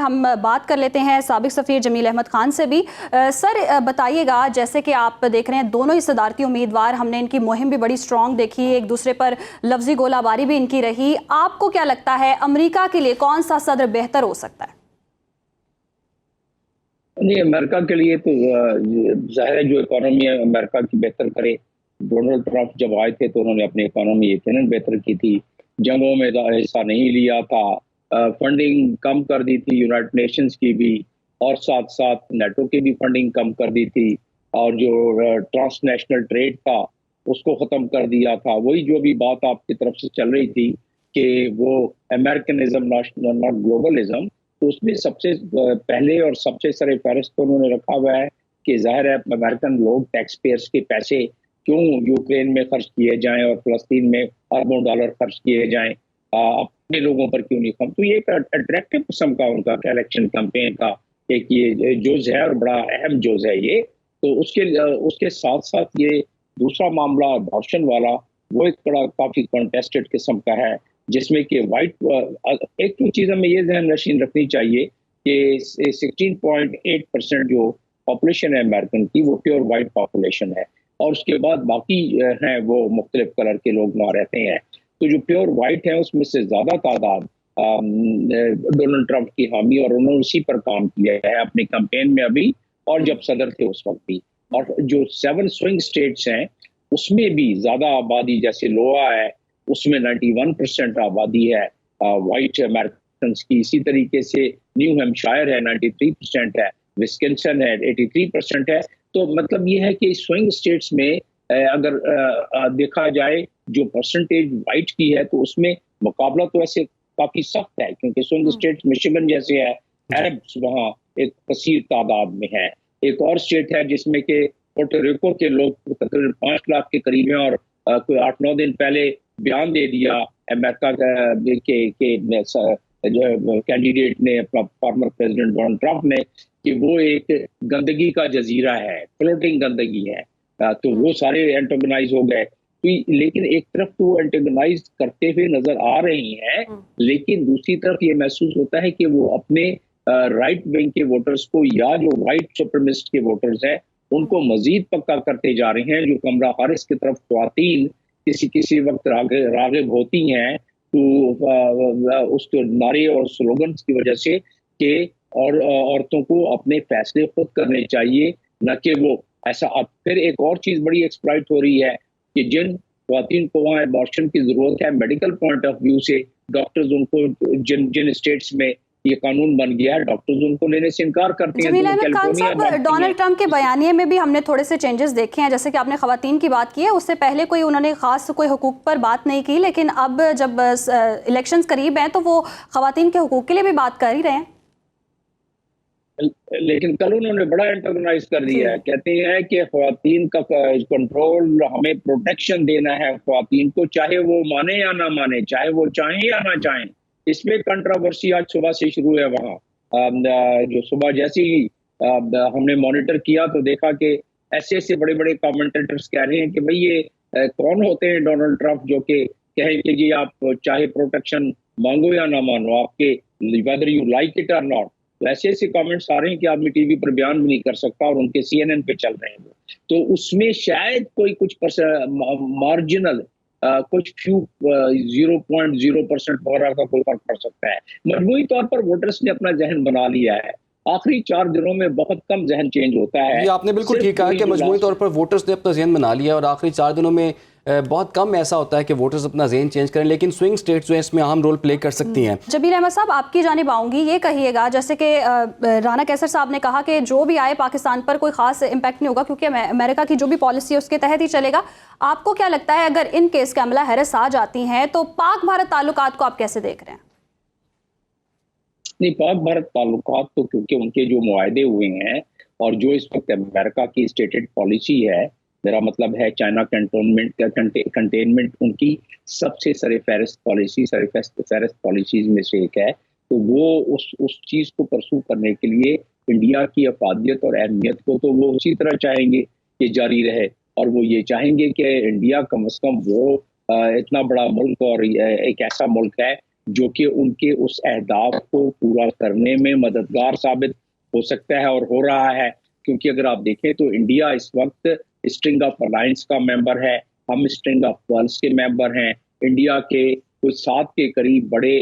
हम बात कर लेते हैं साबिक सफ़ीर जमील अहमद खान से भी। सर बताइएगा, जैसे कि आप देख रहे हैं दोनों ही सदारती उम्मीदवार, हमने इनकी मुहिम भी बड़ी स्ट्रॉन्ग देखी, एक दूसरे पर लफ्जी गोलाबारी भी इनकी रही। आपको क्या लगता है अमेरिका के लिए कौन सा सदर बेहतर हो सकता है? नहीं, अमेरिका के लिए तो जाहिर है जो इकोनॉमी है अमेरिका की बेहतर करे। डोनाल्ड ट्रंप जब आए थे तो उन्होंने अपनी इकोनॉमी यकीनन बेहतर की थी, जंगों में हिस्सा नहीं लिया था, फंडिंग कम कर दी थी यूनाइटेड नेशंस की भी, और साथ साथ नेटो की भी फंडिंग कम कर दी थी, और जो ट्रांसनेशनल ट्रेड था उसको ख़त्म कर दिया था। वही जो भी बात आपकी तरफ से चल रही थी कि वो अमेरिकनिज्म नॉट ग्लोबलिज्म, तो उसमें सबसे पहले और सबसे सरे फहरिस्त तो उन्होंने रखा हुआ है कि जाहिर है अमेरिकन लोग टैक्स पेयर्स के पैसे क्यों यूक्रेन में खर्च किए जाएं और फ़लस्तीन में अरबों डॉलर खर्च किए जाएं, अपने लोगों पर क्यों नहीं कम। तो ये एक अट्रैक्टिव किस्म का उनका इलेक्शन कैंपेन का एक ये जोज है और बड़ा अहम जोज है ये। तो उसके साथ साथ ये दूसरा मामला अबॉर्शन वाला, वो एक बड़ा काफ़ी कॉन्टेस्टेड किस्म का है, जिसमें कि एक तो चीज़ हमें ये ध्यान नशीन रखनी चाहिए कि 16.8% जो पॉपुलेशन है अमेरिकन की वो प्योर वाइट पॉपुलेशन है, और उसके बाद बाकी हैं वो मुख्तलिफ कलर के लोग वहाँ रहते हैं। तो जो प्योर वाइट है उसमें से ज़्यादा तादाद डोनाल्ड ट्रंप की हामी, और उन्होंने उसी पर काम किया है अपने कैंपेन में अभी और जब सदर थे उस वक्त भी। और जो 7 स्विंग स्टेट्स हैं उसमें भी ज़्यादा आबादी, जैसे लोआ है उसमें 91% आबादी है वाइट अमेरिकन की। इसी तरीके से न्यू हैम्पशायर है 93% है, विस्कन्सन है 83% है। तो मतलब ये है कि स्विंग स्टेट्स में अगर देखा जाए जो परसेंटेज वाइट की है तो उसमें मुकाबला तो ऐसे काफी सख्त है, क्योंकि स्विंग स्टेट्स मिशिगन जैसे है, अरब्स वहाँ एक कसीर तादाद में है। एक और स्टेट है जिसमें के पोर्टो रिको के लोग तकरीबन 5 लाख के करीब हैं, और कोई 8-9 दिन पहले बयान दे दिया अमेरिका के जो कैंडिडेट ने, अपना फॉर्मर प्रेसिडेंट डोनाल्ड ट्रंप ने, कि वो एक गंदगी का जजीरा है, फ्लोटिंग गंदगी है। तो वो सारे एंटेगोनाइज हो गए। तो लेकिन एक तरफ तो वो एंटेगोनाइज करते हुए नजर आ रही हैं, लेकिन दूसरी तरफ ये महसूस होता है कि वो अपने राइट विंग के वोटर्स को, या जो वाइट सुप्रीमिस्ट के वोटर्स हैं उनको मजीद पक्का करते जा रहे हैं। जो कमला हारिस की तरफ ख्वातीन किसी वक्त रागिब होती हैं तो उसके नारे और स्लोगन की वजह से कि और औरतों को अपने फैसले खुद करने चाहिए, न कि वो ऐसा। अब फिर एक और चीज बड़ी एक्सप्लॉइट हो रही है कि जिन ख्वातीन को वहाँ अबॉर्शन की जरूरत है मेडिकल पॉइंट ऑफ व्यू से, डॉक्टर्स उनको, जिन स्टेट्स में ये कानून बन गया है, डॉक्टर्स उनको लेने से इनकार करते हैं। जमील अहमद खान साहब, डोनाल्ड ट्रंप के बयानिए में भी हमने थोड़े से चेंजेस देखे हैं, जैसे कि आपने खवातीन की बात की है, उससे पहले कोई उन्होंने खास कोई हुकूक पर बात नहीं की, लेकिन अब जब इलेक्शंस करीब हैं तो वो खवातीन के हुकूक के लिए भी बात कर ही रहे हैं। लेकिन कल उन्होंने बड़ा एंटेगोनाइज कर दिया है, कहते हैं कि ख्वातीन का कंट्रोल, हमें प्रोटेक्शन देना है ख्वातीन को, चाहे वो माने या ना माने, चाहे वो चाहें या ना चाहें। इसमें कंट्रोवर्सी आज सुबह से शुरू है वहाँ। जो सुबह जैसे ही हमने मॉनिटर किया तो देखा कि ऐसे बड़े बड़े कमेंटेटर्स कह रहे हैं कि भाई ये कौन होते हैं डोनाल्ड ट्रंप जो कि कहें कि जी आप चाहे प्रोटेक्शन मांगो या ना मानो, आपके वेदर यू लाइक इट और नॉट। तो ऐसे कमेंट्स आ रहे हैं कि आदमी टीवी पर बयान भी नहीं कर सकता, और उनके CNN पे चल रहे हैं वो। तो उसमें शायद कोई कुछ मार्जिनल कुछ फ्यू 0.0% वगैरह का कोई फर्क पड़ सकता है। मजमूई तौर पर वोटर्स ने अपना जहन बना लिया है। आखिरी 4 दिनों में बहुत कम जहन चेंज होता है। ये आपने बिल्कुल ठीक कहा कि मजमूई तौर पर वोटर्स ने अपना जहन बना लिया है, और आखिरी 4 दिनों में बहुत कम ऐसा होता है कि वोटर्स अपना जहन चेंज करें, लेकिन स्विंग स्टेट्स जो है इसमें अहम रोल प्ले कर सकती हैं। जमील अहमद साहब, आपकी जानिब आऊँगी, ये कहिएगा, जैसे कि राना कैसर साहब ने कहा कि जो भी आए पाकिस्तान पर कोई खास इम्पैक्ट नहीं होगा क्योंकि अमेरिका की जो भी पॉलिसी है उसके तहत ही चलेगा। आपको क्या लगता है अगर इन केस कमला हैरिस आ जाती हैं तो पाक भारत ताल्लुकात को आप कैसे देख रहे हैं? नहीं, पाक भारत ताल्लुकात तो क्योंकि उनके जो मुआहदे हुए हैं और जो इस वक्त अमेरिका की स्टेटेड पॉलिसी है, मेरा मतलब है चाइना कंटेनमेंट उनकी सबसे सरफहरिस्त पॉलिसीज में से एक है। तो वो उस चीज़ को परसू करने के लिए इंडिया की अफादियत और अहमियत को तो वो उसी तरह चाहेंगे कि जारी रहे, और वो ये चाहेंगे कि इंडिया कम अज़ कम वो इतना बड़ा मुल्क और एक ऐसा मुल्क है जो कि उनके उस अहदाफ को पूरा करने में मददगार साबित हो सकता है और हो रहा है। क्योंकि अगर आप देखें तो इंडिया इस वक्त स्ट्रिंग ऑफ अलायंस का मेंबर है, हम स्ट्रिंग ऑफ पर्ल्स के मेंबर हैं। इंडिया के कुछ 7 के करीब बड़े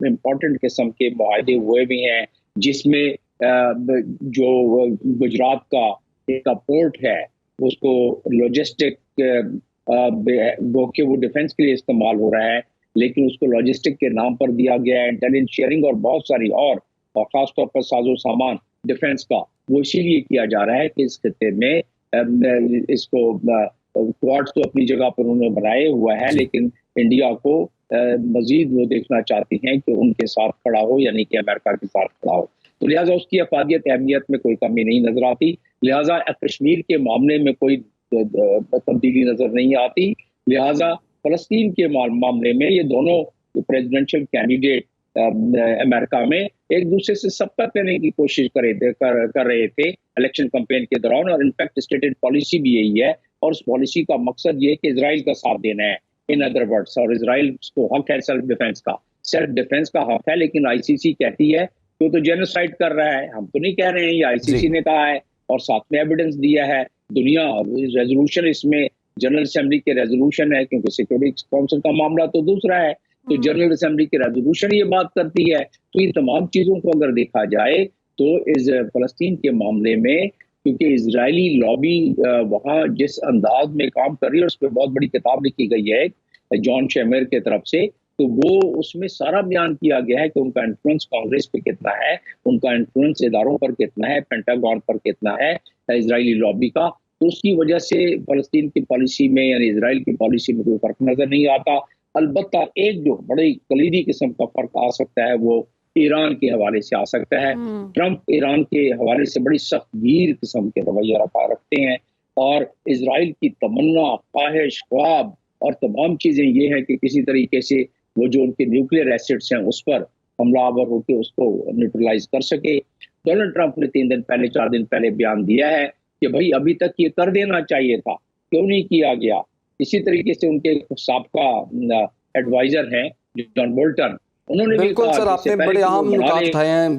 इम्पोर्टेंट किस्म के मुआहदे हुए भी हैं, जिसमें जो गुजरात का एक पोर्ट है उसको लॉजिस्टिक वो डिफेंस के लिए इस्तेमाल हो रहा है, लेकिन उसको लॉजिस्टिक के नाम पर दिया गया है। इंटेलिजेंस शेयरिंग और बहुत सारी और खासतौर पर साजो सामान डिफेंस का वो इसीलिए किया जा रहा है कि इस खिते में इसको क्वाड्स तो अपनी जगह पर उन्होंने बनाए हुआ है, लेकिन इंडिया को मजीद वो देखना चाहती हैं कि उनके साथ खड़ा हो, यानी कि अमेरिका के साथ खड़ा हो। तो लिहाजा उसकी अफादियत अहमियत में कोई कमी नहीं नजर आती। लिहाजा कश्मीर के मामले में कोई तब्दीली नजर नहीं आती। लिहाजा फलस्तीन के मामले में ये दोनों प्रेसिडेंशियल कैंडिडेट अमेरिका में एक दूसरे से सबकत लेने की कोशिश कर रहे थे इलेक्शन कैंपेन के दौरान, और इनफैक्ट स्टेटेड पॉलिसी भी यही है, और उस पॉलिसी का मकसद ये कि इजराइल का साथ देना है, इन अदर वर्ड्स। और इजराइल को हक है सेल्फ डिफेंस का हक है, लेकिन आईसीसी कहती है कि तो जेनोसाइड कर रहा है। हम तो नहीं कह रहे हैं, ये आईसीसी ने कहा है और साथ में एविडेंस दिया है। दुनिया रेजोल्यूशन इसमें जनरल असेंबली के रेजोल्यूशन है, क्योंकि सिक्योरिटी काउंसिल का मामला तो दूसरा है, तो जनरल असेंबली की रेजोल्यूशन ये बात करती है। तो ये तमाम चीजों को अगर देखा जाए तो इस फलस्तीन के मामले में, क्योंकि इजरायली लॉबी वहाँ जिस अंदाज में काम कर रही है, उस पर बहुत बड़ी किताब लिखी गई है जॉन शेमर की तरफ से, तो वो उसमें सारा बयान किया गया है कि उनका इन्फ्लुएंस कांग्रेस पे कितना है, उनका इन्फ्लुएंस इदारों पर कितना है, पेंटागन पर कितना है इजरायली लॉबी का। तो उसकी वजह से फलस्तीन की पॉलिसी में यानी इजराइल की पॉलिसी में कोई फर्क नजर नहीं आता। अलबत्ता एक जो बड़ी कलीदी किस्म का फर्क आ सकता है वो ईरान के हवाले से आ सकता है। ट्रंप ईरान के हवाले से बड़ी सख्तगीर किस्म के रवैया रखते हैं, और इजराइल की तमन्ना, ख्वाहिश, ख्वाब और तमाम चीजें ये हैं कि किसी तरीके से वो जो उनके न्यूक्लियर एसेट्स हैं उस पर हमलावर होकर उसको न्यूट्रलाइज कर सके। डोनाल्ड ट्रंप ने 3 दिन पहले 4 दिन पहले बयान दिया है कि भाई अभी तक ये कर देना चाहिए था, क्यों नहीं किया गया। इसी तरीके से उनके साबका एडवाइजर हैं जॉन बोल्टन, उन्होंने भी बिल्कुल कहा सर, आपने बड़े अहम नुकात उठाए हैं।